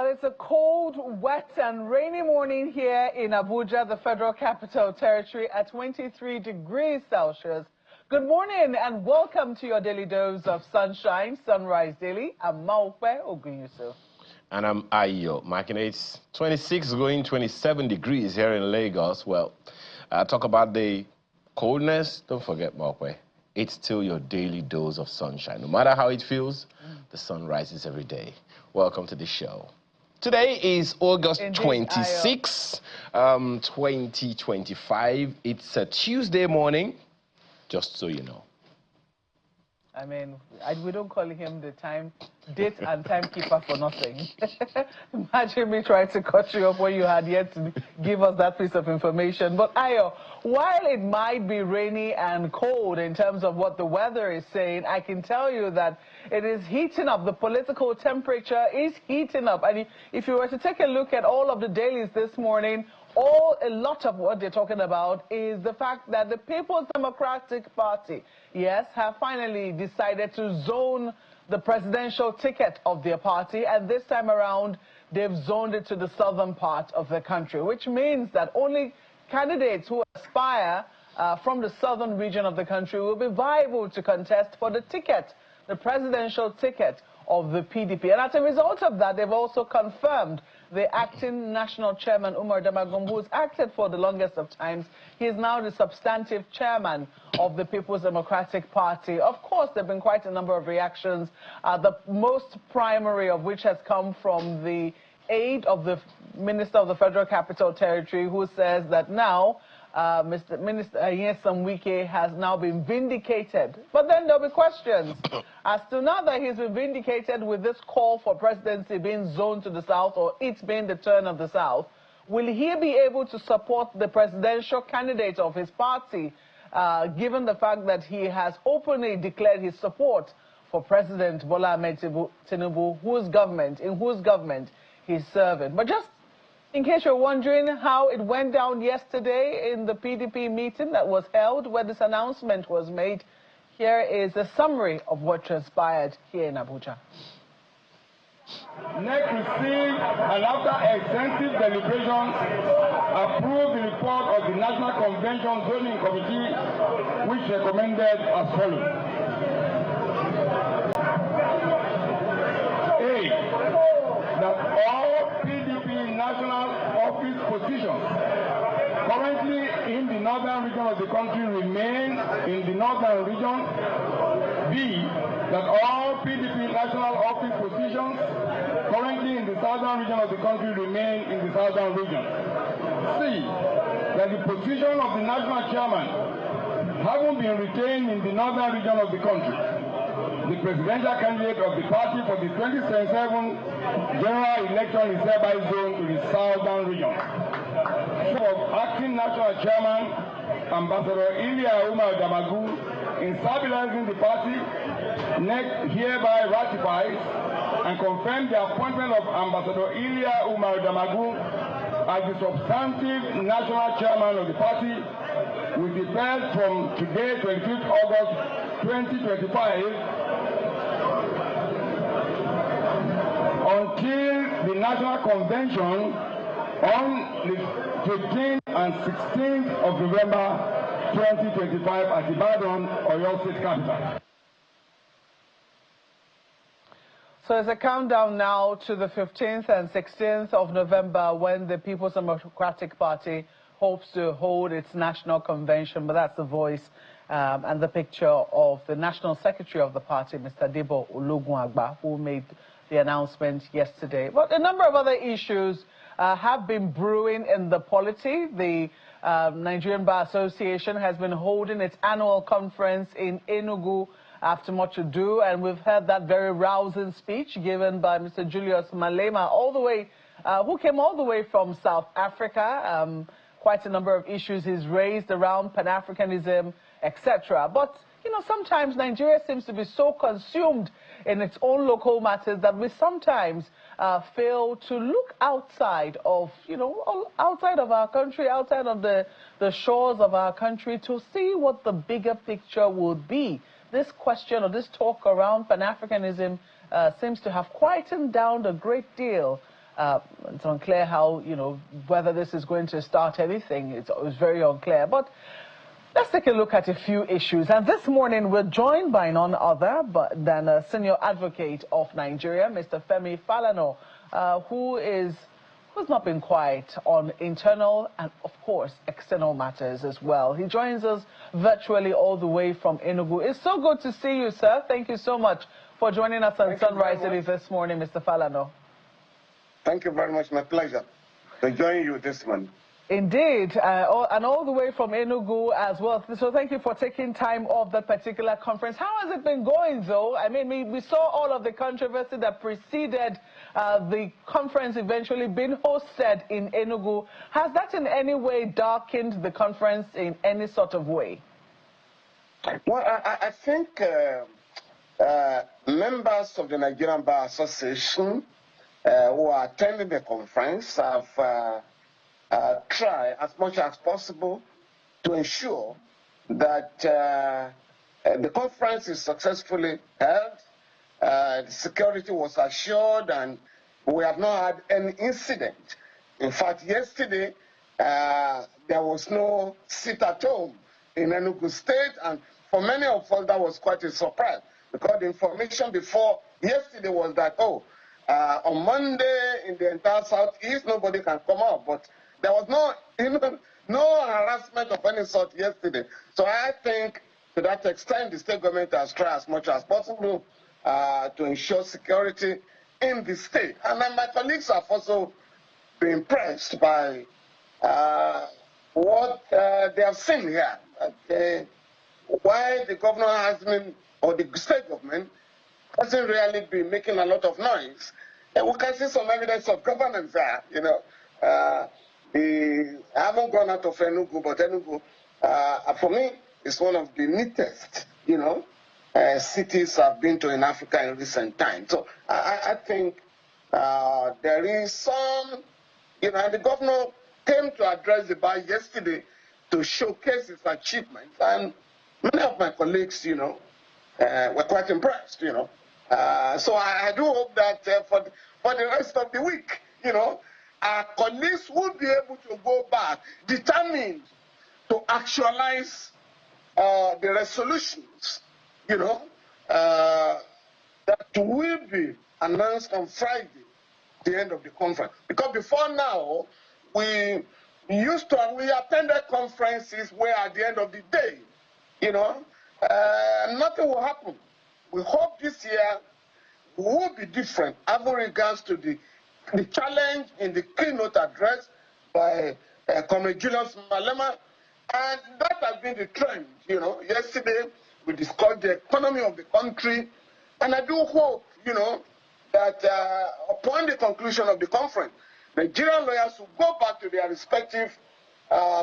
Well, it's a cold, wet and rainy morning here in Abuja, the Federal Capital Territory, at 23 degrees Celsius. Good morning and welcome to your daily dose of sunshine, Sunrise Daily. I'm Maupe Ogunyusu. And I'm Ayo. Marking it's 26 going 27 degrees here in Lagos. Well, talk about the coldness. Don't forget, Maupe, it's still your daily dose of sunshine. No matter how it feels, the sun rises every day. Welcome to the show. Today is August 26, 2025. It's a Tuesday morning, just so you know. I mean, we don't call him the date and timekeeper for nothing. Imagine me trying to cut you off when you had yet to give us that piece of information. But Ayo, while it might be rainy and cold in terms of what the weather is saying, I can tell you that it is heating up. The political temperature is heating up. And if you were to take a look at all of the dailies this morning, a lot of what they're talking about is the fact that the People's Democratic Party, yes, have finally decided to zone the presidential ticket of their party, and this time around they've zoned it to the southern part of the country, which means that only candidates who aspire from the southern region of the country will be viable to contest for the ticket, the presidential ticket of the PDP. And as a result of that, they've also confirmed the acting national chairman, Umar Damagum, who's acted for the longest of times. He is now the substantive chairman of the People's Democratic Party. Of course, there have been quite a number of reactions, the most primary of which has come from the aide of the Minister of the Federal Capital Territory, who says that now Mr. Minister Nyesom Wike has now been vindicated. But then there'll be questions as to now that he's been vindicated with this call for presidency being zoned to the south, or it being the turn of the south, will he be able to support the presidential candidate of his party, given the fact that he has openly declared his support for President Bola Ahmed Tinubu, in whose government he's serving? But just in case you're wondering how it went down yesterday in the PDP meeting that was held where this announcement was made, here is a summary of what transpired here in Abuja. NEC received and after extensive deliberations approved the report of the National Convention Zoning Committee, which recommended as follows. A, that all PDP national office positions currently in the northern region of the country remain in the northern region. B, that all PDP national office positions currently in the southern region of the country remain in the southern region. C, that the position of the national chairman haven't been retained in the northern region of the country. The presidential candidate of the party for the 2027 general election is hereby zoned to the southern region. Of acting national chairman, Ambassador Umar Damagum, in stabilizing the party, NEC hereby ratifies and confirms the appointment of Ambassador Umar Damagum as the substantive national chairman of the party with effect from today, 25th August 2025, until the National Convention on the 15th and 16th of November 2025 at Ibadan, Oyo State Capital. So it's a countdown now to the 15th and 16th of November when the People's Democratic Party hopes to hold its national convention. But that's the voice and the picture of the national secretary of the party, Mr. Debo Ologunagba, who made the announcement yesterday. But a number of other issues have been brewing in the polity. The Nigerian Bar Association has been holding its annual conference in Enugu after much ado, and we've heard that very rousing speech given by Mr. Julius Malema, who came all the way from South Africa. Quite a number of issues he's raised around Pan-Africanism, etc. But sometimes Nigeria seems to be so consumed in its own local matters that we sometimes fail to look outside of, outside of our country, outside of the shores of our country to see what the bigger picture would be. This question or this talk around Pan-Africanism seems to have quietened down a great deal It's unclear how, whether this is going to start anything. It's very unclear. But let's take a look at a few issues. And this morning, we're joined by none other than a senior advocate of Nigeria, Mr. Femi Falana, who's not been quiet on internal and, of course, external matters as well. He joins us virtually all the way from Enugu. It's so good to see you, sir. Thank you so much for joining us on Sunrise City this morning, Mr. Falana. Thank you very much. My pleasure to join you this morning. Indeed, and all the way from Enugu as well. So thank you for taking time off that particular conference. How has it been going, though? I mean, we saw all of the controversy that preceded the conference eventually being hosted in Enugu. Has that in any way darkened the conference in any sort of way? Well, I think members of the Nigerian Bar Association who are attending the conference have try as much as possible to ensure that the conference is successfully held, the security was assured, and we have not had any incident. In fact, yesterday, there was no sit at home in Enugu State, and for many of us, that was quite a surprise, because the information before yesterday was that, on Monday in the entire Southeast, nobody can come out, but there was no harassment of any sort yesterday. So I think to that extent, the state government has tried as much as possible to ensure security in the state. And then my colleagues have also been impressed by what they have seen here. Why the governor has been, or the state government, hasn't really been making a lot of noise. And we can see some evidence of governance there, I haven't gone out of Enugu, but Enugu, for me, is one of the neatest, cities I've been to in Africa in recent times. So I think there is some, and the governor came to address the bar yesterday to showcase his achievements, and many of my colleagues, were quite impressed, So I do hope that for the rest of the week, our colleagues will be able to go back determined to actualize the resolutions, that will be announced on Friday, the end of the conference. Because before now, we attended conferences where at the end of the day, nothing will happen. We hope this year will be different as regards to the challenge in the keynote address by Comrade Julius Malema, and that has been the trend. Yesterday we discussed the economy of the country, and I do hope, that upon the conclusion of the conference, Nigerian lawyers will go back to their respective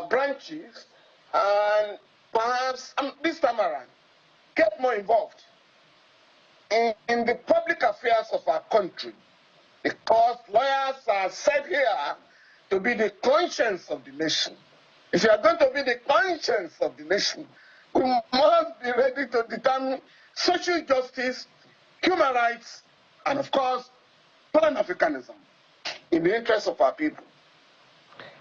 branches and perhaps this time around get more involved in the public affairs of our country. Because lawyers are said here to be the conscience of the nation. If you are going to be the conscience of the nation, we must be ready to determine social justice, human rights, and of course, Pan-Africanism in the interest of our people.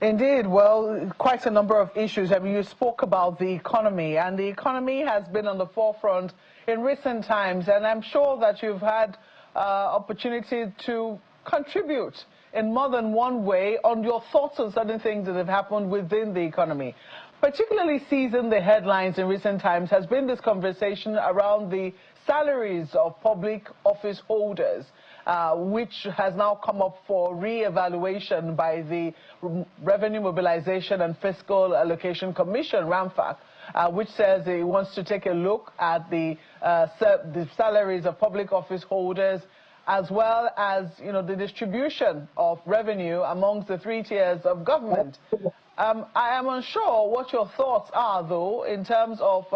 Indeed, well, quite a number of issues. I mean, you spoke about the economy, and the economy has been on the forefront in recent times, and I'm sure that you've had opportunity to contribute in more than one way on your thoughts on certain things that have happened within the economy. Particularly seizing the headlines in recent times has been this conversation around the salaries of public office holders, which has now come up for re-evaluation by the Revenue Mobilization and Fiscal Allocation Commission, RAMFAC, which says it wants to take a look at the salaries of public office holders, as well as, the distribution of revenue amongst the 3 tiers of government. I am unsure what your thoughts are, though, in terms of,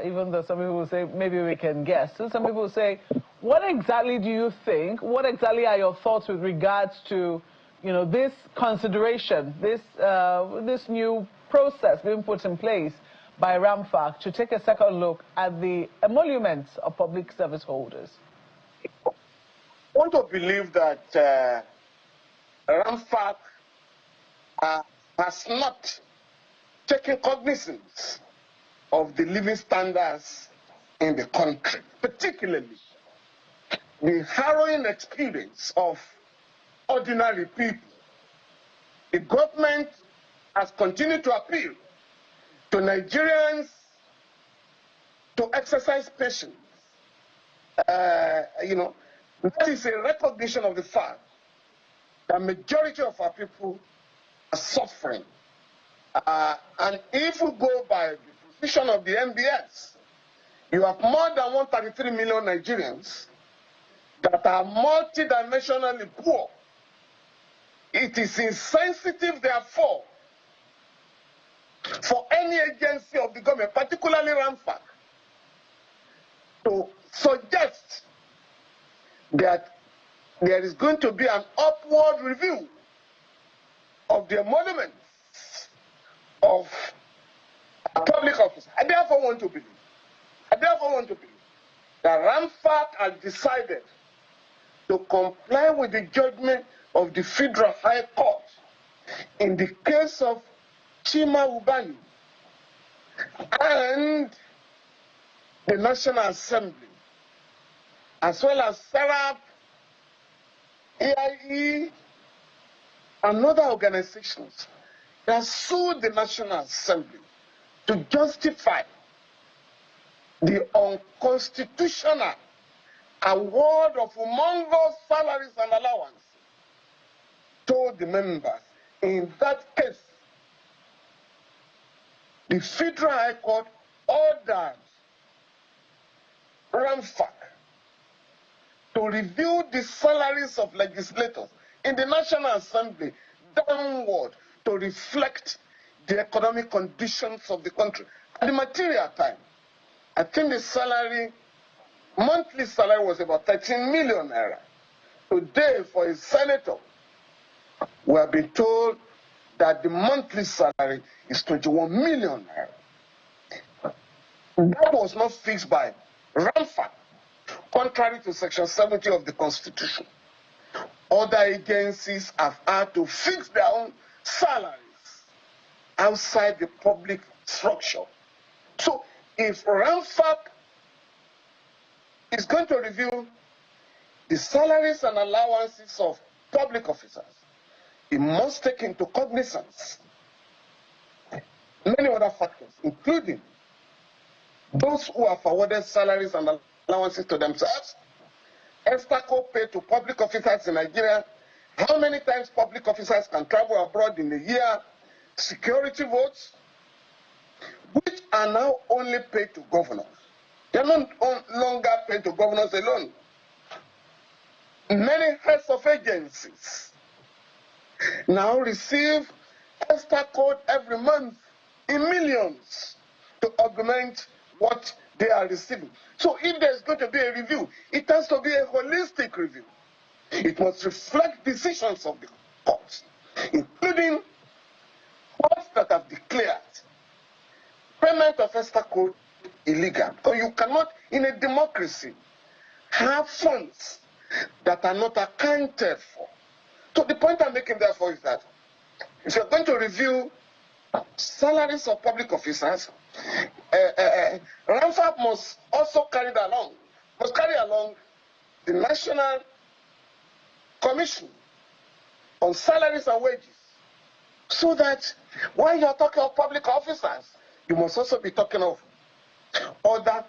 even though some people will say, maybe we can guess. So some people will say, what exactly do you think, what exactly are your thoughts with regards to, this consideration, this new process being put in place by RAMFAC to take a second look at the emoluments of public service holders? I want to believe that RAMFAC has not taken cognizance of the living standards in the country, particularly the harrowing experience of ordinary people. The government has continued to appeal to Nigerians to exercise patience. That is a recognition of the fact that majority of our people are suffering. And if we go by the position of the NBS, you have more than 133 million Nigerians that are multidimensionally poor. It is insensitive, therefore, for any agency of the government, particularly RAMFAC, to suggest that there is going to be an upward review of the emoluments of public office. I therefore want to believe that RAMFAC has decided to comply with the judgment of the Federal High Court in the case of Chima Ubani and the National Assembly, as well as SERAP, AIE, and other organizations that sued the National Assembly to justify the unconstitutional award of humongous salaries and allowances to the members. In that case, the Federal High Court ordered RAMFAC to review the salaries of legislators in the National Assembly downward to reflect the economic conditions of the country. At the material time, I think the monthly salary was about 13 million naira. Today, for a senator, we have been told that the monthly salary is 21 million naira. That was not fixed by RAMFAC, contrary to Section 70 of the Constitution. Other agencies have had to fix their own salaries outside the public structure. So if RAMFAC is going to review the salaries and allowances of public officers, it must take into cognizance many other factors, including those who have awarded salaries and allowances to themselves, Estaco paid to public officers in Nigeria, how many times public officers can travel abroad in a year, security votes, which are now only paid to governors. They are no longer paid to governors alone. Many heads of agencies now receive Estaco every month in millions to augment what they are receiving. So if there's going to be a review, it has to be a holistic review. It must reflect decisions of the courts, including courts that have declared payment of Estaco illegal. So you cannot, in a democracy, have funds that are not accounted for. So the point I'm making therefore is that if you're going to review salaries of public officers, RAMFAC must also carry along the National Commission on Salaries and Wages, so that when you're talking of public officers, you must also be talking of other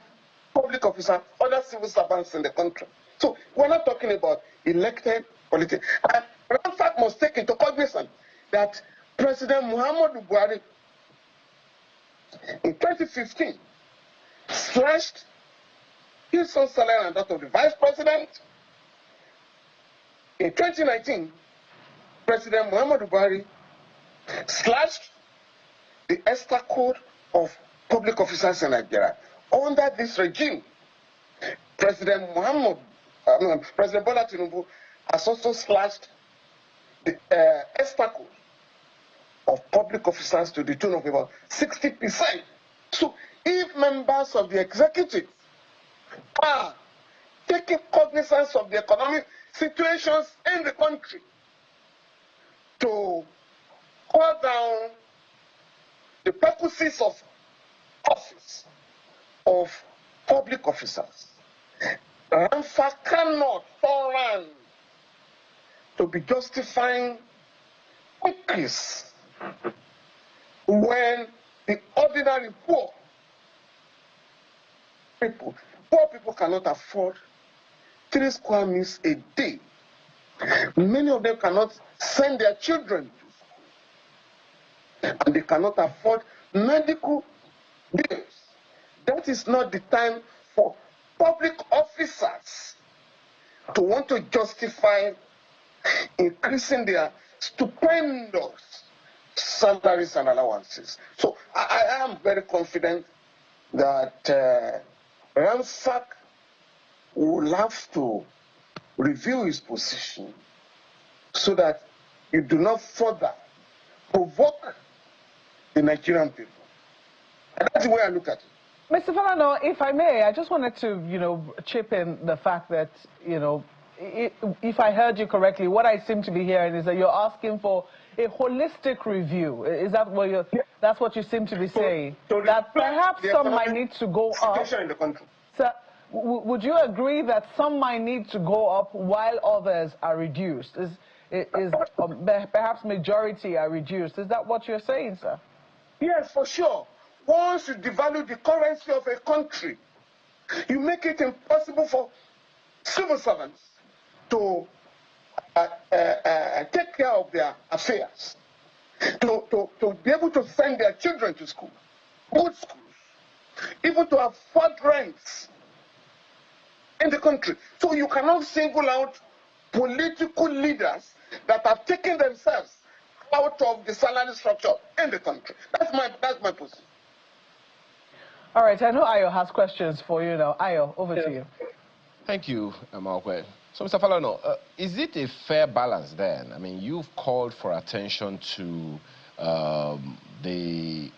public officers, other civil servants in the country. So we're not talking about elected politicians. And RAMFAC must take into cognizance that President Muhammadu Buhari in 2015 slashed his own salary and that of the vice president. In 2019, President Muhammadu Buhari slashed the ESTA code of public officers in Nigeria. Under this regime, President Bola Tinubu has also slashed the ESTA code of public officers to the tune of about 60%. So if members of the executive are taking cognizance of the economic situations in the country, to call down the purposes of office of public officers. Ramfa cannot tolerate to be justifying increase when the ordinary poor people cannot afford 3 square meals a day. Many of them cannot send their children to school, and they cannot afford medical bills. That is not the time for public officers to want to justify increasing their stupendous salaries and allowances. So I am very confident that Ramsak will have to review his position so that you do not further provoke the Nigerian people. And that's the way I look at it. Mr. Falana, if I may, I just wanted to, chip in the fact that, if I heard you correctly, what I seem to be hearing is that you're asking for a holistic review. Is that what that's what you seem to be saying? That perhaps some might need to go up. In the country. So, would you agree that some might need to go up while others are reduced? Perhaps majority are reduced? Is that what you're saying, sir? Yes, for sure. Once you devalue the currency of a country, you make it impossible for civil servants to take care of their affairs, to be able to send their children to school, good schools, even to afford rents in the country. So you cannot single out political leaders that have taken themselves out of the salary structure in the country. That's my position. All right, I know Ayo has questions for you now. Ayo, over to you. Thank you, Malkwe. So, Mr. Falana, is it a fair balance then? I mean, you've called for attention to the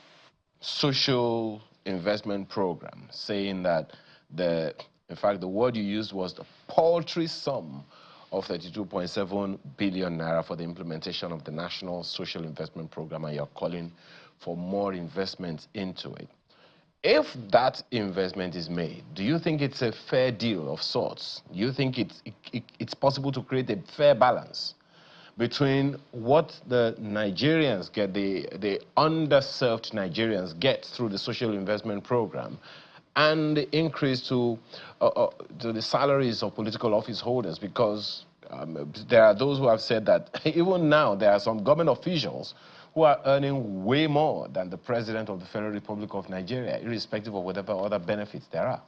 social investment program, saying that in fact, the word you used was the paltry sum of 32.7 billion naira for the implementation of the National Social Investment Program, and you're calling for more investment into it. If that investment is made, do you think it's a fair deal of sorts? Do you think it's possible to create a fair balance between what the Nigerians get, the underserved Nigerians get through the social investment program, and the increase to the salaries of political office holders? Because there are those who have said that even now there are some government officials who are earning way more than the President of the Federal Republic of Nigeria, irrespective of whatever other benefits there are.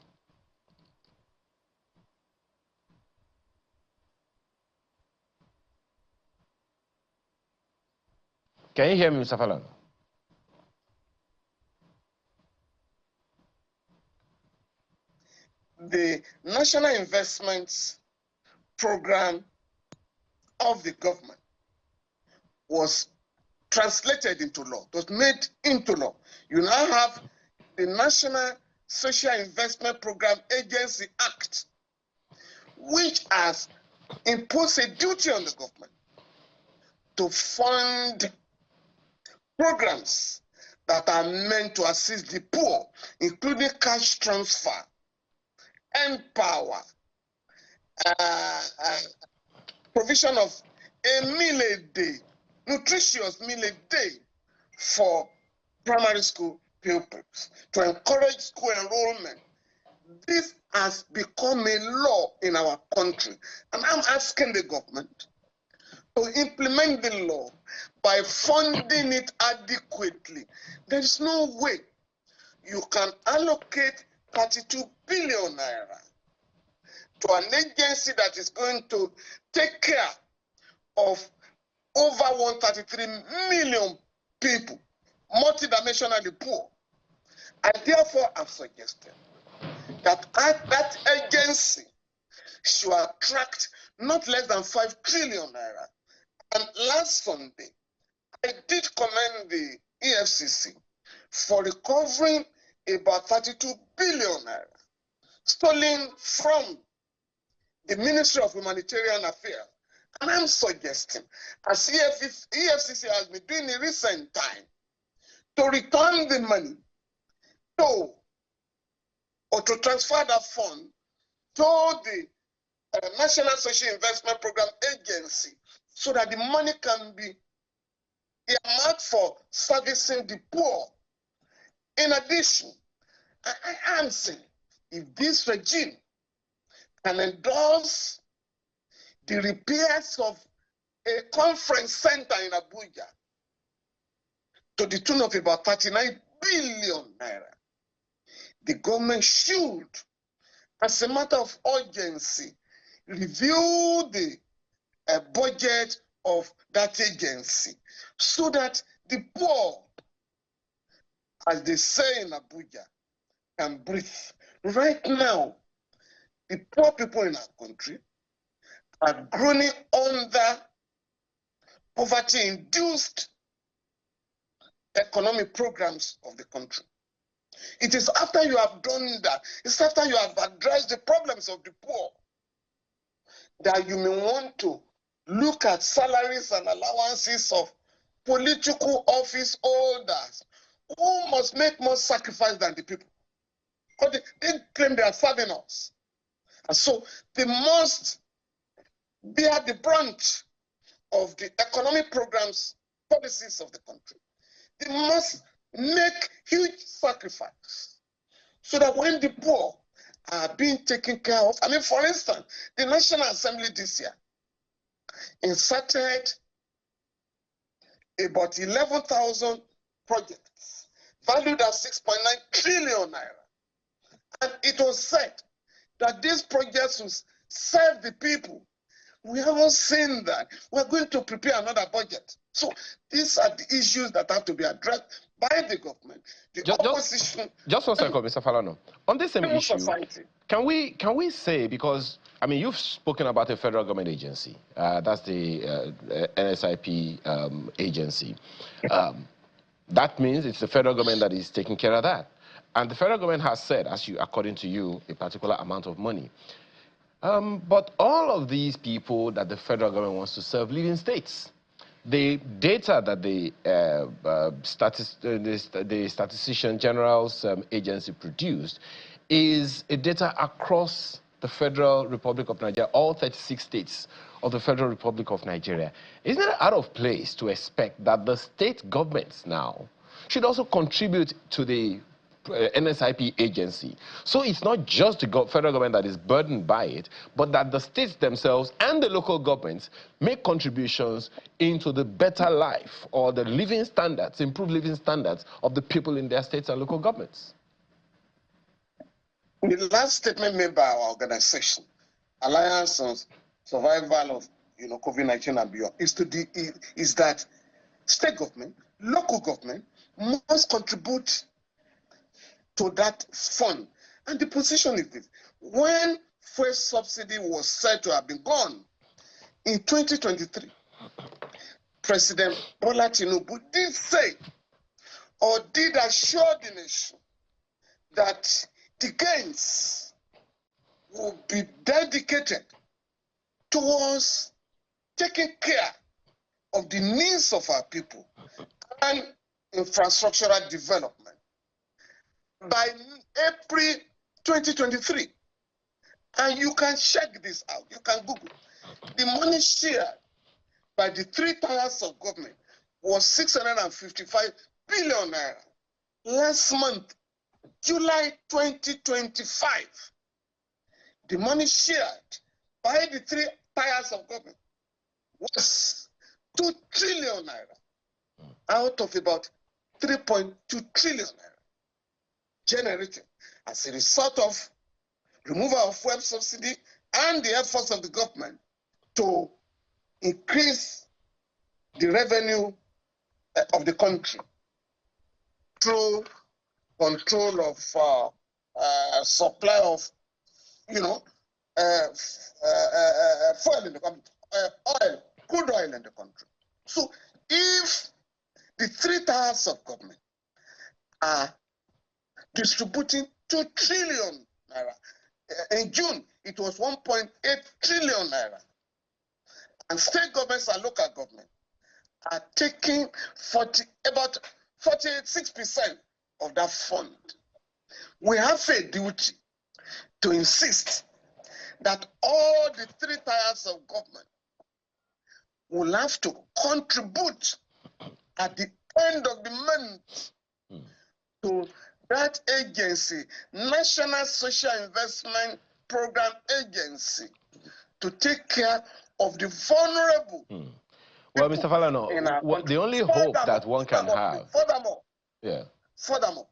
Can you hear me, Mr. Falana? The National Investments Program of the government was translated into law. It was made into law. You now have the National Social Investment Program Agency Act, which has imposed a duty on the government to fund programs that are meant to assist the poor, including cash transfer, empower, provision of a meal a day, nutritious meal a day for primary school pupils, to encourage school enrollment. This has become a law in our country, and I'm asking the government to implement the law by funding it adequately. There is no way you can allocate 32 billion naira to an agency that is going to take care of over 133 million people, multidimensionally poor. I therefore have suggested that that agency should attract not less than 5 trillion naira. And last Sunday, I did commend the EFCC for recovering about 32 billion naira stolen from the Ministry of Humanitarian Affairs And I'm suggesting, as EFCC has been doing in recent time, to return the money or to transfer that fund to the National Social Investment Program Agency so that the money can be earmarked for servicing the poor. In addition, I am saying, if this regime can endorse the repairs of a conference center in Abuja to the tune of about 39 billion naira, the government should, as a matter of urgency, review the budget of that agency so that the poor, as they say in Abuja, can breathe. Right now, the poor people in our country are groaning under poverty-induced economic programs of the country. It is after you have done that, it's after you have addressed the problems of the poor, that you may want to look at salaries and allowances of political office holders who must make more sacrifice than the people. Because they claim they are serving us. And so they must bear the brunt of the economic programs, policies of the country. They must make huge sacrifice so that when the poor are being taken care of, I mean, for instance, the National Assembly this year inserted about 11,000 projects valued at 6.9 trillion naira. And it was said that these projects will serve the people. We haven't seen that. We're going to prepare another budget. So these are the issues that have to be addressed by the government, the opposition. Just one second, Mr. Falana. On this same issue, society. Can we say, because, I mean, you've spoken about a federal government agency. That's the NSIP agency. That means it's the federal government that is taking care of that. And the federal government has said, according to you, a particular amount of money. But all of these people that the federal government wants to serve live in states. The data that the Statistician General's agency produced is a data across the Federal Republic of Nigeria, all 36 states of the Federal Republic of Nigeria. Isn't it out of place to expect that the state governments now should also contribute to the NSIP agency? So it's not just the federal government that is burdened by it, but that the states themselves and the local governments make contributions into the better life or the living standards, improved living standards of the people in their states and local governments. The last statement made by our organization, Alliance on Survival of COVID-19 and beyond, is that state government, local government must contribute to that fund. And the position is this: when fuel subsidy was said to have been gone in 2023, President Bola Tinubu did say or did assure the nation that the gains will be dedicated towards taking care of the needs of our people and infrastructural development. By April 2023, and you can check this out, you can Google, the money shared by the three tiers of government was 655 billion naira. Last month, July 2025, the money shared by the three tiers of government was 2 trillion naira out of about 3.2 trillion naira generated as a result of removal of fuel subsidy and the efforts of the government to increase the revenue of the country through control of supply of, fuel in the country, crude oil in the country. So if the three tiers of government are distributing 2 trillion naira, in June it was 1.8 trillion naira, and state governments and local governments are taking about 46% of that fund. We have a duty to insist that all the 3 tiers of government will have to contribute at the end of the month to that agency, National Social Investment Program Agency, to take care of the vulnerable. Well, Mr. Falana, the only hope that one can have. Furthermore,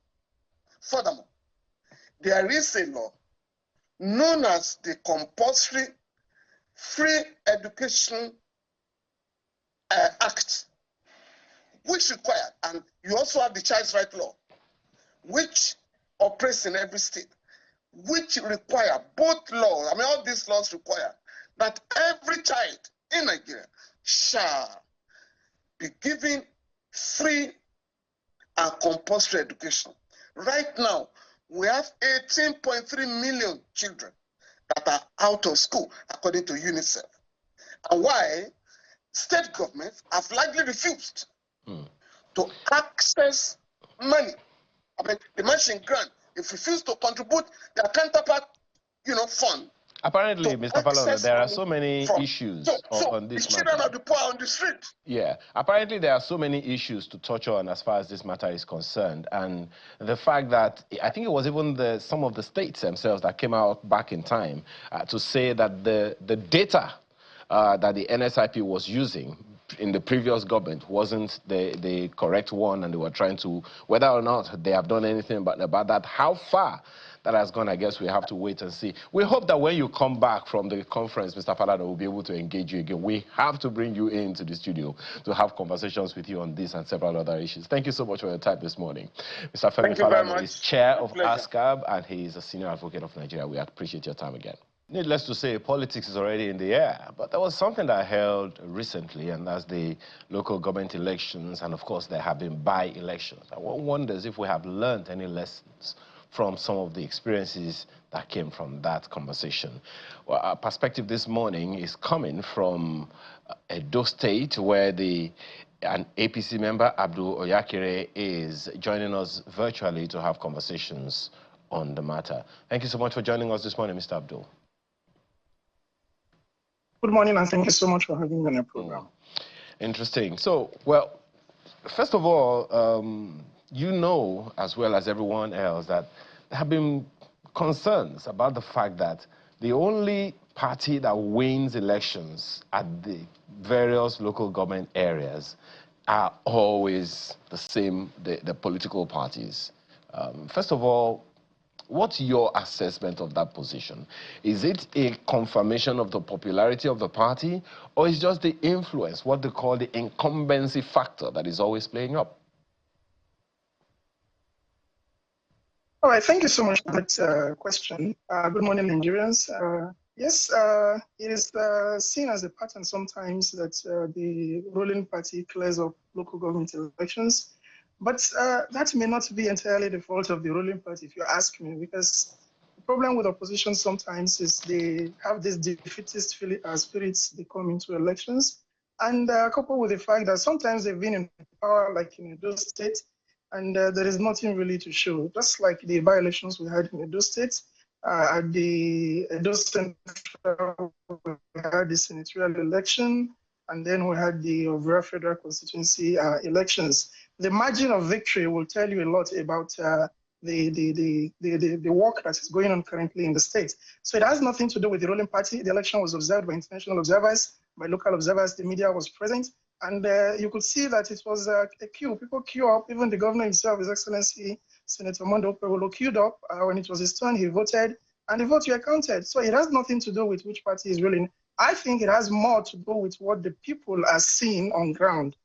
there is a law known as the Compulsory Free Education Act, which require, and you also have the Child's Right Law, which operates in every state, which require both laws. I mean, all these laws require that every child in Nigeria shall be given free and compulsory education. Right now, we have 18.3 million children that are out of school, according to UNICEF. And why? State governments have largely refused to access money. I mean, the matching grant, if refused to contribute their counterpart, fund. Apparently, Mr. Falana, there are so many issues on this matter. The children of the poor on the street. Yeah, apparently there are so many issues to touch on as far as this matter is concerned. And the fact that, I think it was even some of the states themselves that came out back in time to say that the data that the NSIP was using in the previous government wasn't the correct one, and they were trying to, whether or not they have done anything about that, how far that has gone, I guess we have to wait and see. We hope that when you come back from the conference, Mr. Falana will be able to engage you again. We have to bring you into the studio to have conversations with you on this and several other issues. Thank you so much for your time this morning. Mr. Femi Falana is chair of ASCAB, and he is a senior advocate of Nigeria. We appreciate your time again. Needless to say, politics is already in the air, but there was something that I held recently, and that's the local government elections, and of course there have been by-elections. And one wonders if we have learned any lessons from some of the experiences that came from that conversation. Well, our perspective this morning is coming from Edo State, where an APC member, Abdul Oyakire, is joining us virtually to have conversations on the matter. Thank you so much for joining us this morning, Mr. Abdul. Good morning, and thank you so much for having me on your program. Interesting. So, well, first of all, you know, as well as everyone else, that there have been concerns about the fact that the only party that wins elections at the various local government areas are always the same, the political parties. First of all, what's your assessment of that position? Is it a confirmation of the popularity of the party, or is it just the influence, what they call the incumbency factor, that is always playing up? All right, thank you so much for that question. Good morning, Nigerians. Yes, it is seen as a pattern sometimes that the ruling party clears up local government elections. But that may not be entirely the fault of the ruling party, if you ask me, because the problem with opposition sometimes is they have this defeatist spirits they come into elections, and coupled with the fact that sometimes they've been in power, like in Edo State, and there is nothing really to show. Just like the by-elections we had in Edo State, at the Edo Central, we had the senatorial election, and then we had the Overa Federal Constituency elections. The margin of victory will tell you a lot about the work that is going on currently in the state. So it has nothing to do with the ruling party. The election was observed by international observers, by local observers. The media was present, and you could see that it was a queue. People queue up. Even the governor himself, His Excellency Senator Mondo Perolo, queued up when it was his turn. He voted, and the votes were counted. So it has nothing to do with which party is ruling. I think it has more to do with what the people are seeing on ground.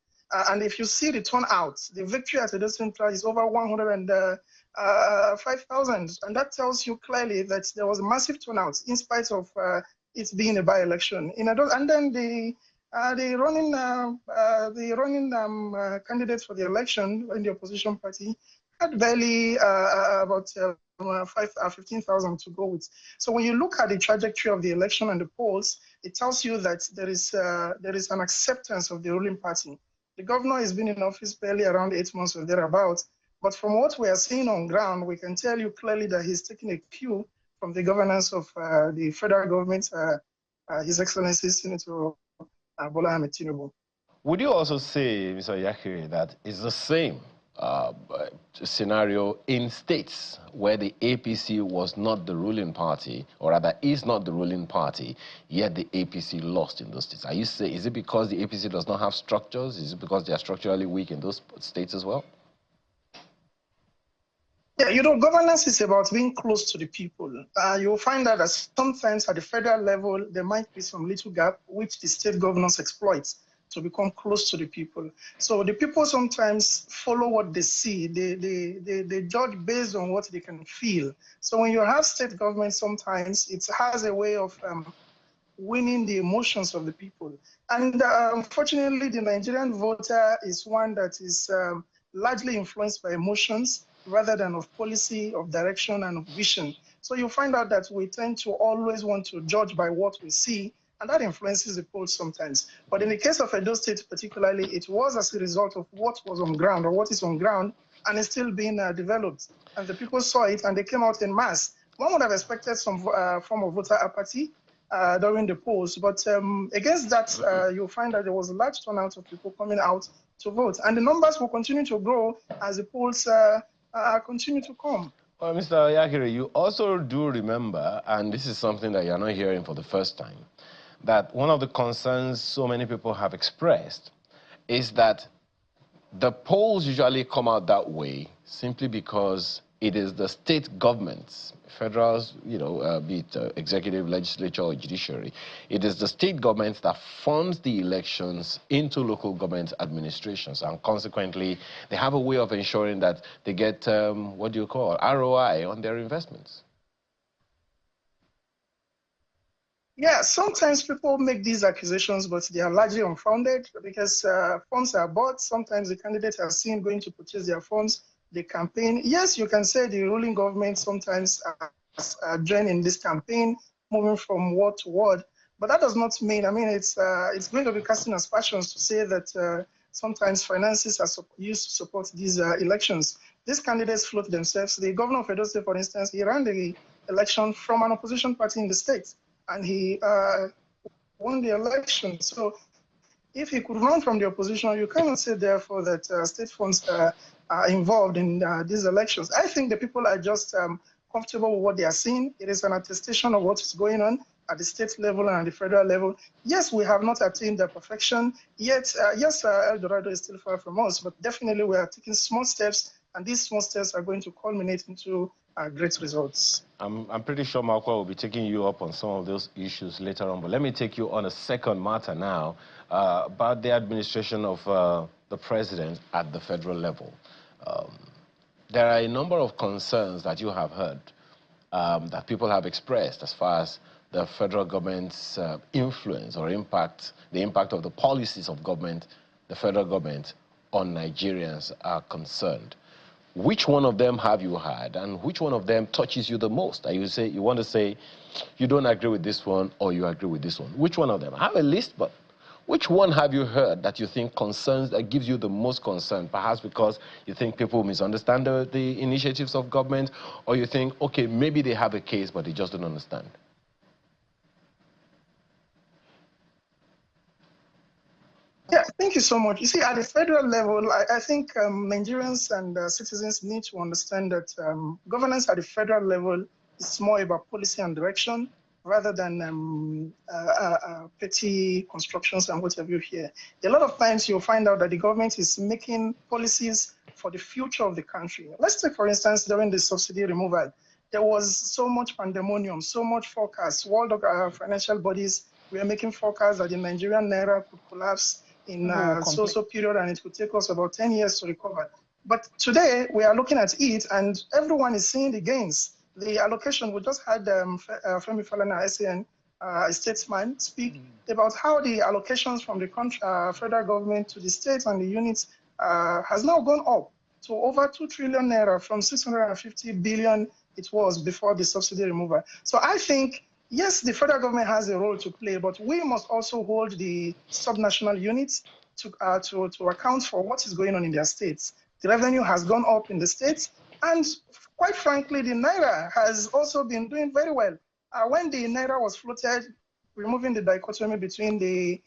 And if you see the turnout, the victory at Edo Central is over 105,000. And that tells you clearly that there was a massive turnout in spite of it being a by-election. And then the running candidates for the election in the opposition party had barely about 15,000 to go with. So when you look at the trajectory of the election and the polls, it tells you that there is an acceptance of the ruling party. The governor has been in office barely around 8 months or thereabouts, but from what we are seeing on ground, we can tell you clearly that he's taking a cue from the governance of the federal government, His Excellency Senator Bola Ahmed Tinubu. Would you also say, Mr. Yakiri, that it's the same scenario in states where the APC was not the ruling party, or rather is not the ruling party, yet the APC lost in those states? Are you saying, is it because the APC does not have structures? Is it because they are structurally weak in those states as well? Yeah, you know, governance is about being close to the people. You'll find out that sometimes at the federal level, there might be some little gap which the state governors exploit to become close to the people. So the people sometimes follow what they see. They judge based on what they can feel. So when you have state government, sometimes it has a way of winning the emotions of the people. And unfortunately, the Nigerian voter is one that is largely influenced by emotions rather than of policy, of direction, and of vision. So you find out that we tend to always want to judge by what we see, and that influences the polls sometimes. But in the case of Edo State particularly, it was as a result of what was on ground or what is on ground, and it's still being developed. And the people saw it, and they came out in mass. One would have expected some form of voter apathy during the polls, but against that, you'll find that there was a large turnout of people coming out to vote. And the numbers will continue to grow as the polls continue to come. Well, Mr. Yakiri, you also do remember, and this is something that you're not hearing for the first time, that one of the concerns so many people have expressed is that the polls usually come out that way simply because it is the state governments, federal, be it executive, legislature, or judiciary, it is the state government that funds the elections into local government administrations, and consequently, they have a way of ensuring that they get, ROI on their investments. Yeah, sometimes people make these accusations, but they are largely unfounded because funds are bought. Sometimes the candidates are seen going to purchase their funds. The campaign, yes, you can say the ruling government sometimes join in this campaign, moving from word to word, but that does not mean, it's going to be casting aspersions to say that sometimes finances are used to support these elections. These candidates float themselves. The governor of Edo State, for instance, he ran the election from an opposition party in the state, and he won the election. So if he could run from the opposition, you cannot say, therefore, that state funds are involved in these elections. I think the people are just comfortable with what they are seeing. It is an attestation of what is going on at the state level and at the federal level. Yes, we have not attained the perfection, yet, yes, El Dorado is still far from us, but definitely we are taking small steps, and these small steps are going to culminate into great results. I'm pretty sure Malqua will be taking you up on some of those issues later on, but let me take you on a second matter now about the administration of the president at the federal level. There are a number of concerns that you have heard that people have expressed as far as the federal government's influence or impact, the impact of the policies of government, the federal government on Nigerians are concerned. Which one of them have you had, and which one of them touches you the most? You want to say you don't agree with this one or you agree with this one? Which one of them? I have a list, but which one have you heard that you think concerns, that gives you the most concern? Perhaps because you think people misunderstand the initiatives of government, or you think, okay, maybe they have a case, but they just don't understand. Yeah, thank you so much. You see, at the federal level, I think Nigerians and citizens need to understand that governance at the federal level is more about policy and direction rather than petty constructions and what have you here. A lot of times you'll find out that the government is making policies for the future of the country. Let's take, for instance, during the subsidy removal, there was so much pandemonium, so much forecast. World financial bodies were making forecasts that the Nigerian naira could collapse in so period, and it would take us about 10 years to recover. But today, we are looking at it, and everyone is seeing the gains. The allocation, we just had Falana, SAN, a statesman, speak about how the allocations from the federal government to the states and the units has now gone up to over 2 trillion naira from 650 billion it was before the subsidy removal. So I think, yes, the federal government has a role to play, but we must also hold the subnational units to account for what is going on in their states. The revenue has gone up in the states, and quite frankly, the Naira has also been doing very well. When the Naira was floated, removing the dichotomy between the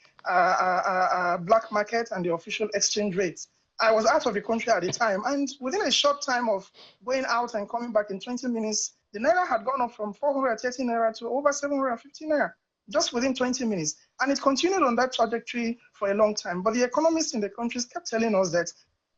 black market and the official exchange rates, I was out of the country at the time, and within a short time of going out and coming back in 20 minutes, the Naira had gone up from 430 Naira to over 750 Naira, just within 20 minutes. And it continued on that trajectory for a long time. But the economists in the countries kept telling us that,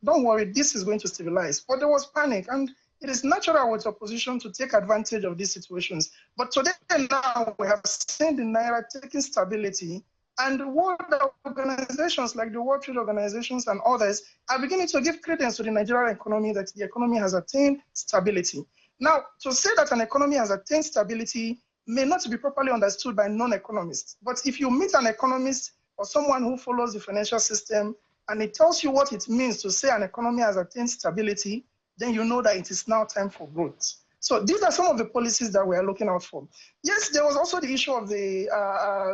don't worry, this is going to stabilize. But there was panic, and it is natural with opposition to take advantage of these situations. But today, now, we have seen the Naira taking stability, and world organizations like the World Trade Organizations and others are beginning to give credence to the Nigerian economy, that the economy has attained stability. Now, to say that an economy has attained stability may not be properly understood by non-economists. But if you meet an economist or someone who follows the financial system and it tells you what it means to say an economy has attained stability, then you know that it is now time for growth. So these are some of the policies that we are looking out for. Yes, there was also the issue of the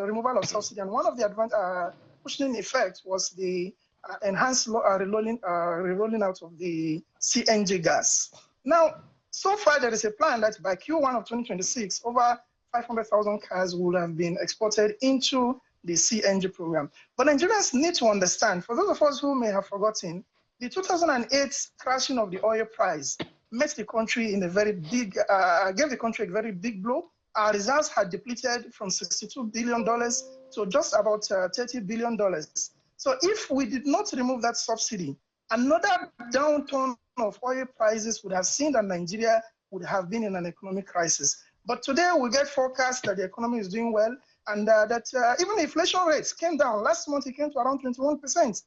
removal of subsidy, and one of the pushing effects was the enhanced re-rolling out of the CNG gas. Now, so far there is a plan that by Q1 of 2026, over 500,000 cars will have been exported into the CNG program. But Nigerians need to understand, for those of us who may have forgotten, the 2008 crashing of the oil price met the country in a very big, gave the country a very big blow. Our reserves had depleted from $62 billion to just about $30 billion. So if we did not remove that subsidy, another downturn of oil prices would have seen that Nigeria would have been in an economic crisis. But today we get forecasts that the economy is doing well, and that even inflation rates came down. Last month it came to around 21%.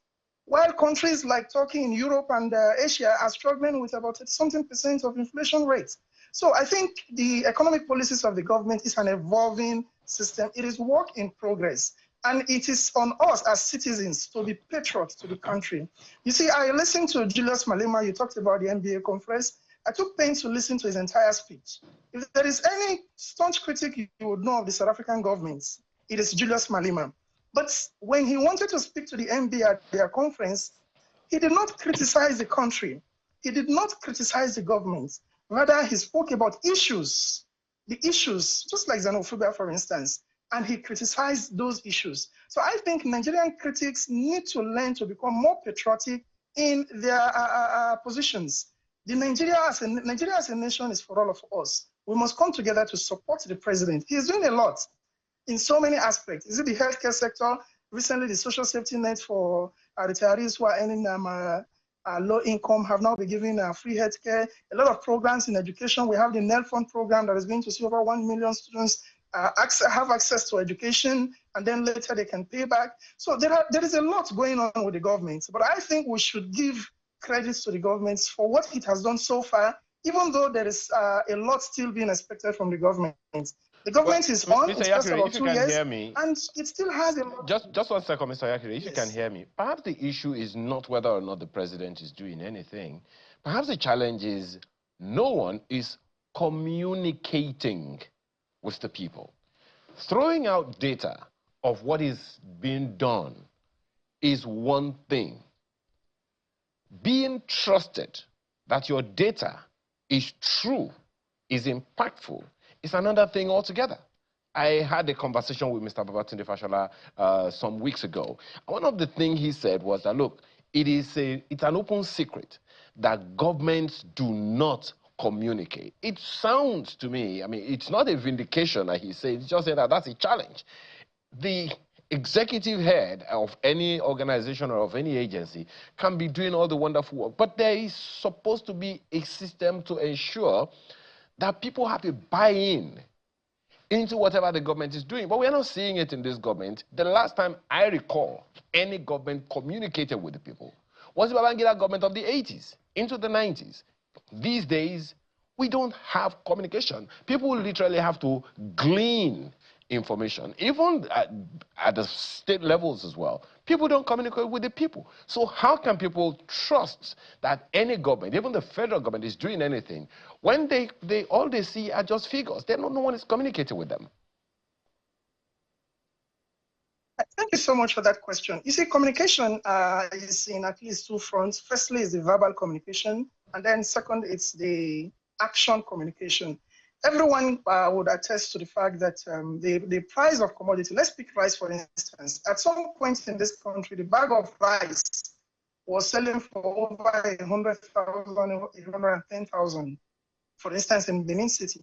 While countries like Turkey in Europe and Asia are struggling with about something percent of inflation rates. So I think the economic policies of the government is an evolving system. It is work in progress. And it is on us as citizens to be patriots to the country. You see, I listened to Julius Malema. You talked about the NBA conference. I took pains to listen to his entire speech. If there is any staunch critic you would know of the South African governments, it is Julius Malema. But when he wanted to speak to the NBA at their conference, he did not criticize the country. He did not criticize the government. Rather, he spoke about issues, the issues, just like xenophobia, for instance, and he criticized those issues. So I think Nigerian critics need to learn to become more patriotic in their positions. Nigeria as a nation is for all of us. We must come together to support the president. He is doing a lot in so many aspects. Is it the healthcare sector? Recently, the social safety net for retirees who are earning low income have now been given free healthcare. A lot of programs in education. We have the NEL Fund program that is going to see over 1 million students have access to education, and then later they can pay back. So there is a lot going on with the government. But I think we should give credits to the government for what it has done so far, even though there is a lot still being expected from the government. The government is on, it's just about 2 years, and it still has a lot. Just 1 second, Mr. Yakire, if you can hear me. Perhaps the issue is not whether or not the president is doing anything. Perhaps the challenge is no one is communicating with the people. Throwing out data of what is being done is one thing. Being trusted that your data is true, is impactful, is another thing altogether. I had a conversation with Mr. Babatunde Fashola some weeks ago. One of the things he said was that, look, it's an open secret that governments do not communicate. It sounds to me, I mean, it's not a vindication that he said, it's just saying that that's a challenge. The executive head of any organization or of any agency can be doing all the wonderful work, but there is supposed to be a system to ensure that people have a buy-in into whatever the government is doing. But we're not seeing it in this government. The last time I recall any government communicated with the people was the Babangida government of the 80s into the 90s. These days, we don't have communication. People literally have to glean information, even at the state levels as well. People don't communicate with the people. So how can people trust that any government, even the federal government, is doing anything when all they see are just figures? No one is communicating with them. Thank you so much for that question. You see, communication is in at least two fronts. Firstly, is the verbal communication, and then second, it's the action communication. Everyone would attest to the fact that the price of commodity, let's pick rice for instance, at some point in this country, the bag of rice was selling for over 100,000, 110,000, for instance, in Benin City.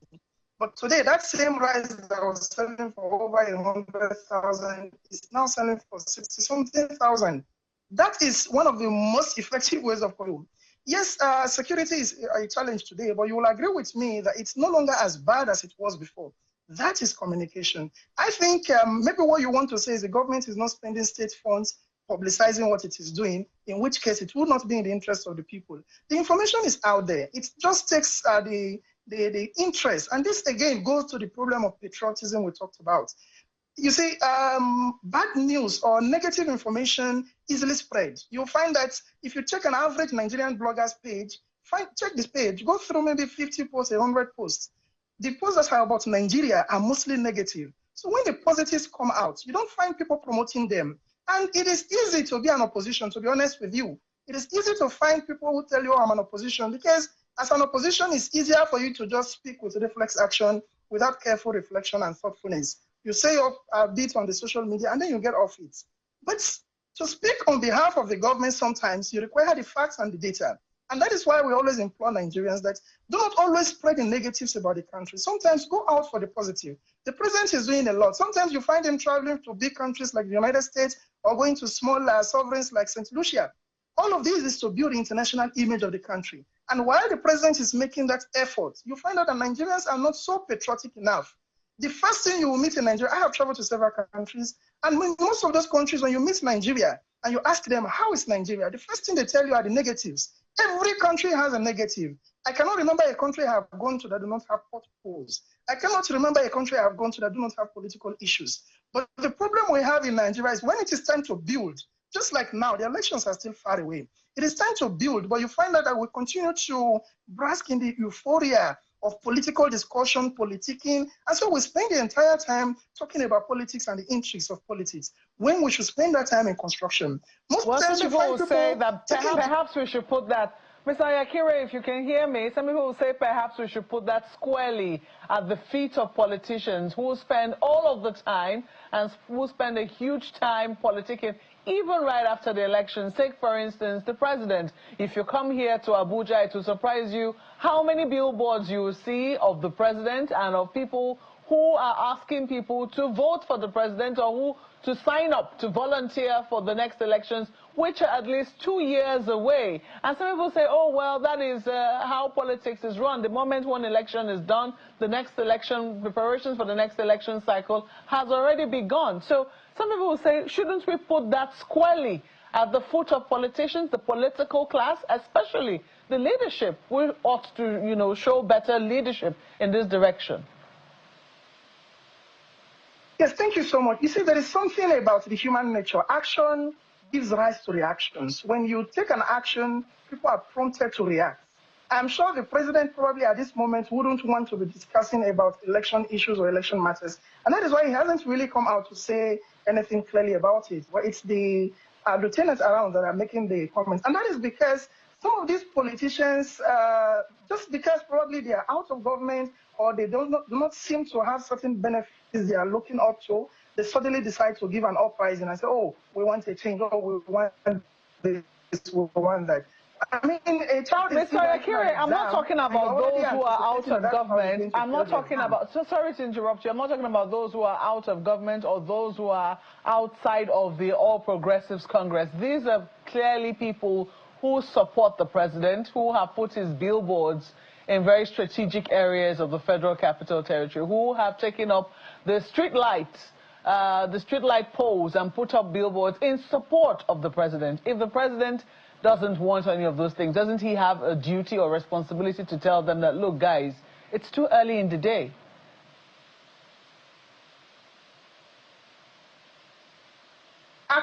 But today, that same rice that was selling for over 100,000 is now selling for 60-something thousand. That is one of the most effective ways of control. Yes, security is a challenge today, but you will agree with me that it's no longer as bad as it was before. That is communication. I think maybe what you want to say is the government is not spending state funds publicizing what it is doing, in which case it will not be in the interest of the people. The information is out there. It just takes the interest. And this, again, goes to the problem of patriotism we talked about. You see, bad news or negative information easily spread. You'll find that if you check an average Nigerian blogger's page, check this page, go through maybe 50 posts, 100 posts. The posts that are about Nigeria are mostly negative. So when the positives come out, you don't find people promoting them. And it is easy to be an opposition, to be honest with you. It is easy to find people who tell you, oh, I'm an opposition, because as an opposition, it's easier for you to just speak with reflex action without careful reflection and thoughtfulness. You say a bit on the social media and then you get off it. But to speak on behalf of the government, sometimes you require the facts and the data. And that is why we always implore Nigerians that do not always spread the negatives about the country. Sometimes go out for the positive. The president is doing a lot. Sometimes you find him traveling to big countries like the United States or going to small sovereigns like St. Lucia. All of this is to build the international image of the country. And while the president is making that effort, you find out that Nigerians are not so patriotic enough. The first thing you will meet in Nigeria, I have traveled to several countries, and in most of those countries, when you meet Nigeria and you ask them, how is Nigeria? The first thing they tell you are the negatives. Every country has a negative. I cannot remember a country I have gone to that do not have potholes. I cannot remember a country I have gone to that do not have political issues. But the problem we have in Nigeria is when it is time to build, just like now, the elections are still far away. It is time to build, but you find out that we continue to bask in the euphoria of political discussion, politicking, and so we spend the entire time talking about politics and the intrigues of politics, when we should spend that time in construction. Most times people will say that perhaps we should put that, Mr. Ayakire, if you can hear me, some people will say perhaps we should put that squarely at the feet of politicians who spend all of the time and who spend a huge time politicking, even right after the election. Take, for instance, the president. If you come here to Abuja, it will surprise you how many billboards you will see of the president and of people who are asking people to vote for the president or who to sign up to volunteer for the next elections, which are at least 2 years away. And some people say, oh, well, that is how politics is run. The moment one election is done, the next election, preparations for the next election cycle has already begun. So some people will say, shouldn't we put that squarely at the foot of politicians, the political class, especially the leadership? We ought to, show better leadership in this direction. Yes, thank you so much. You see, there is something about the human nature. Action gives rise to reactions. When you take an action, people are prompted to react. I'm sure the president probably at this moment wouldn't want to be discussing about election issues or election matters. And that is why he hasn't really come out to say anything clearly about it. But it's the lieutenants around that are making the comments. And that is because some of these politicians, just because probably they are out of government or they do not seem to have certain benefits they are looking up to, they suddenly decide to give an uprising and say, oh, we want a change, or we want this, we want that. I mean, a child is... Mr. Akire, I'm not talking about those who are out of government. I'm not talking about... So sorry to interrupt you. I'm not talking about those who are out of government or those who are outside of the All Progressives Congress. These are clearly people who support the president, who have put his billboards in very strategic areas of the Federal Capital Territory, who have taken up the street light poles and put up billboards in support of the president. If the president doesn't want any of those things, doesn't he have a duty or responsibility to tell them that, look, guys, it's too early in the day?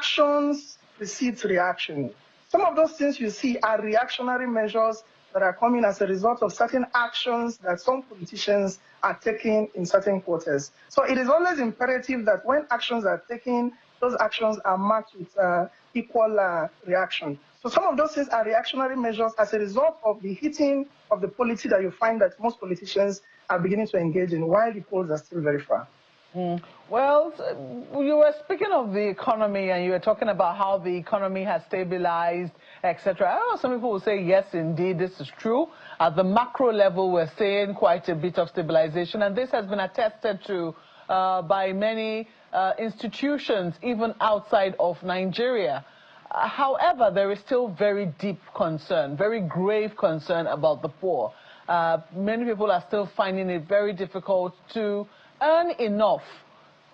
actions precedes reaction. Some of those things you see are reactionary measures that are coming as a result of certain actions that some politicians are taking in certain quarters. So it is always imperative that when actions are taken, those actions are marked with equal reaction. So some of those things are reactionary measures as a result of the hitting of the policy that you find that most politicians are beginning to engage in, while the polls are still very far. Well, you were speaking of the economy, and you were talking about how the economy has stabilized, etc. I know some people will say, yes, indeed, this is true. At the macro level, we're seeing quite a bit of stabilization, and this has been attested to by many institutions, even outside of Nigeria. However, there is still very deep concern, very grave concern about the poor. Many people are still finding it very difficult to earn enough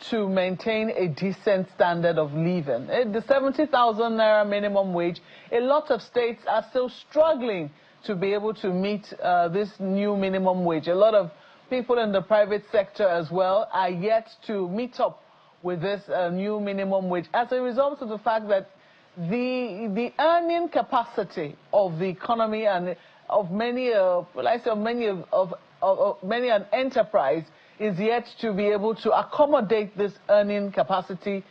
to maintain a decent standard of living. The 70,000 naira minimum wage, a lot of states are still struggling to be able to meet this new minimum wage. A lot of people in the private sector as well are yet to meet up with this new minimum wage as a result of the fact that the earning capacity of the economy and of many many an enterprise is yet to be able to accommodate this earning capacity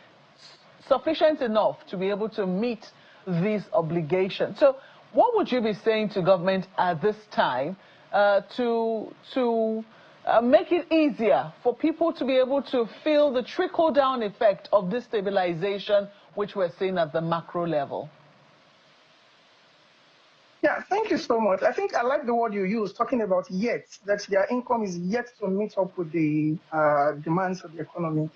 sufficient enough to be able to meet these obligations. So what would you be saying to government at this time to make it easier for people to be able to feel the trickle-down effect of this stabilization which we're seeing at the macro level? Yeah, thank you so much. I think I like the word you use, talking about yet, that their income is yet to meet up with the demands of the economy.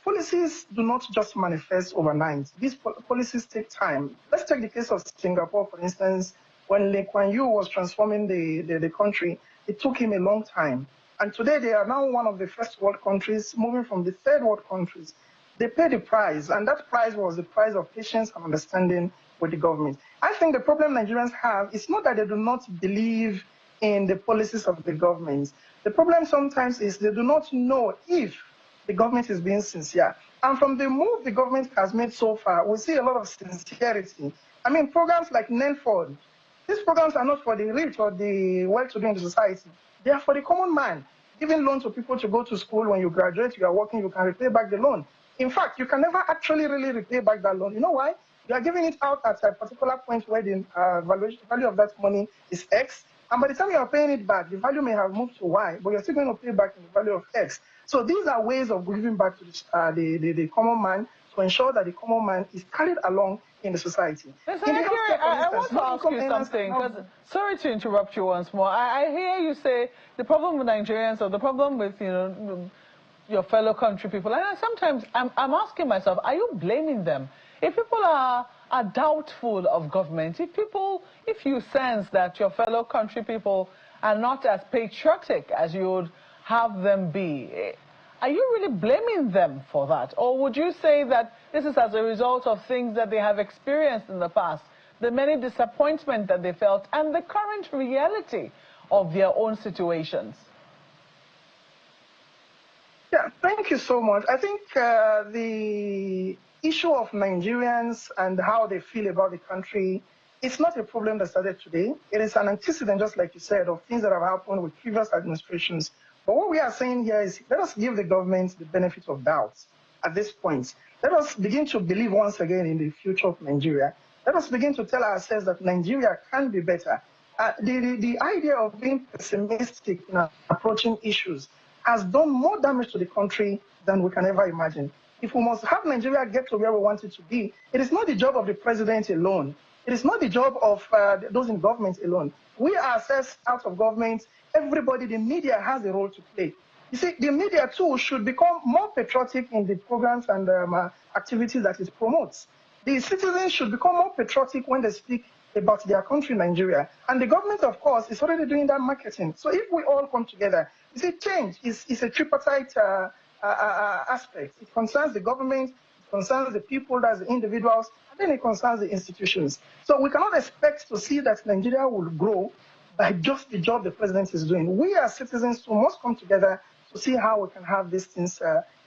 Policies do not just manifest overnight. These policies take time. Let's take the case of Singapore, for instance. When Lee Kuan Yew was transforming the country, it took him a long time. And today they are now one of the first world countries, moving from the third world countries. They paid the price, and that price was the price of patience and understanding with the government. I think the problem Nigerians have is not that they do not believe in the policies of the government. The problem sometimes is they do not know if the government is being sincere. And from the move the government has made so far, we see a lot of sincerity. I mean, programs like NENFOD, these programs are not for the rich or the well-to-do in the society. They are for the common man. Giving loans to people to go to school. When you graduate, you are working, you can repay back the loan. In fact, you can never actually really repay back that loan. You know why? You are giving it out at a particular point where the value of that money is X. And by the time you are paying it back, the value may have moved to Y, but you're still going to pay back in the value of X. So these are ways of giving back to the common man to ensure that the common man is carried along in the society. I want to ask you something, because sorry to interrupt you once more. I hear you say the problem with Nigerians, or the problem with your fellow country people, and sometimes I'm asking myself, are you blaming them? If people are doubtful of government, if you sense that your fellow country people are not as patriotic as you would have them be, are you really blaming them for that? Or would you say that this is as a result of things that they have experienced in the past, the many disappointments that they felt, and the current reality of their own situations? Yeah, thank you so much. I think the issue of Nigerians and how they feel about the country, it's not a problem that started today. It is an antecedent, just like you said, of things that have happened with previous administrations. But what we are saying here is, let us give the government the benefit of doubt at this point. Let us begin to believe once again in the future of Nigeria. Let us begin to tell ourselves that Nigeria can be better. The idea of being pessimistic in approaching issues has done more damage to the country than we can ever imagine. If we must have Nigeria get to where we want it to be, it is not the job of the president alone. It is not the job of those in government alone. We ourselves out of government, everybody, the media has a role to play. You see, the media too should become more patriotic in the programs and activities that it promotes. The citizens should become more patriotic when they speak about their country, Nigeria. And the government, of course, is already doing that marketing. So if we all come together, you see, change is a tripartite aspect. It concerns the government, it concerns the people, that's the individuals, and then it concerns the institutions. So we cannot expect to see that Nigeria will grow by just the job the president is doing. We as citizens too must come together to see how we can have these things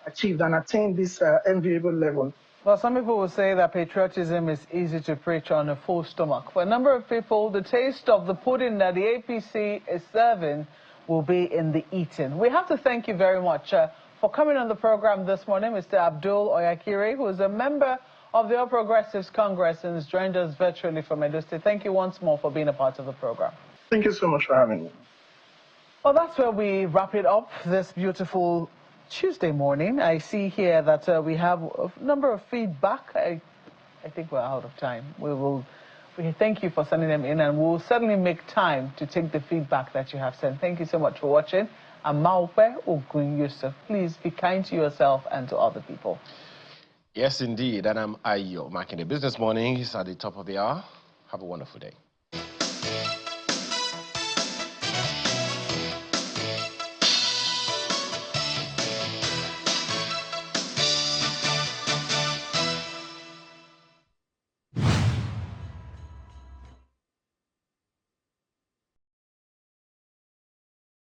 achieved and attain this enviable level. Well, some people will say that patriotism is easy to preach on a full stomach. For a number of people, the taste of the pudding that the APC is serving will be in the eating. We have to thank you very much for coming on the program this morning, Mr. Abdul Oyakire, who is a member of the All Progressives Congress and has joined us virtually from Edo State. Thank you once more for being a part of the program. Thank you so much for having me. Well, that's where we wrap it up this beautiful Tuesday morning. I see here that we have a number of feedback. I think we're out of time. We thank you for sending them in, and we'll certainly make time to take the feedback that you have sent. Thank you so much for watching. I'm Maupe Ogun Yusuf. Please be kind to yourself and to other people. Yes, indeed. And I'm Ayo. Marking the Business Morning is at the top of the hour. Have a wonderful day.